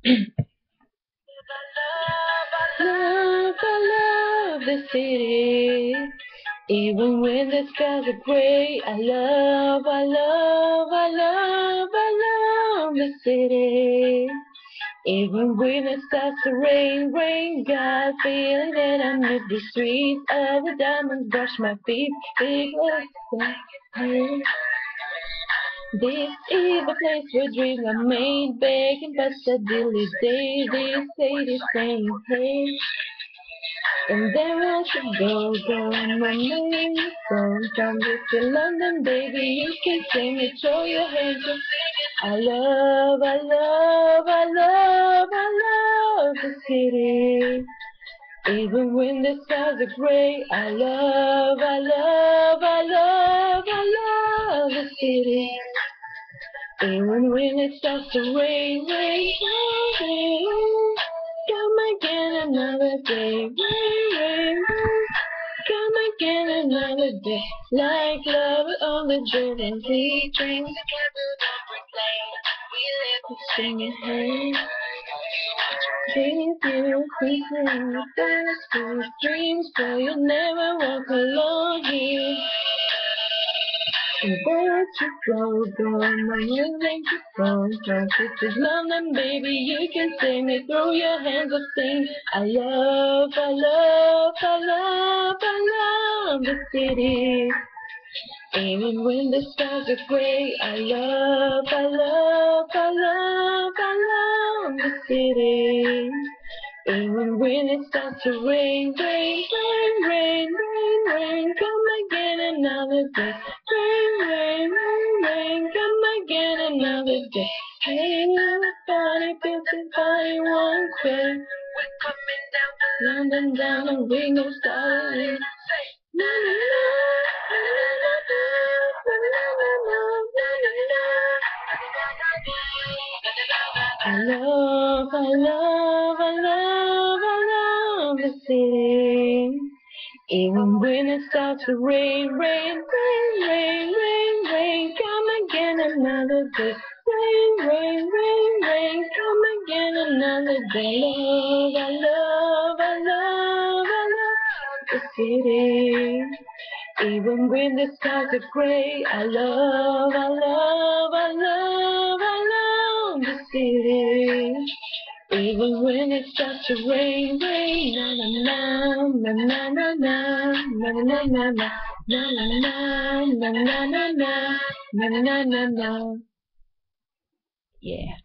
I love the city. Even when the skies are gray, I love the city. Even when it starts to rain, got a feeling that I miss the streets of the diamonds, brush my feet, big legs. This is the place where dreams are made, begging but the dilly day, they say the same thing. And then won't you go, my name is from here to London, baby, you can sing it, throw your hands up. I love the city. Even when the skies are gray, I love the city. Even when it starts to rain, come again another day, rain, come again another day. Like love on the bed and we drink, singing hey. Dreams you thinking about sweet dreams, so you never walk alone here. And where to go, my music to phone. This is London, baby, you can sing it, throw your hands up, sing. I love the city. Even when the stars are gray, I love the city. Even when it starts to rain, come again another day. Rain, come again another day. Hey, everybody, everybody, one way. We're coming down to London, down, and we gon' start it. Na na na, na na na, na na na, na na na. I love the city. Even when it starts to rain, come again another day. Rain, come again another day. I love the city. Even when the skies are gray, I love the city. Even when it starts to rain, na na na na na na na na na na na na na na na na na na na. Yeah.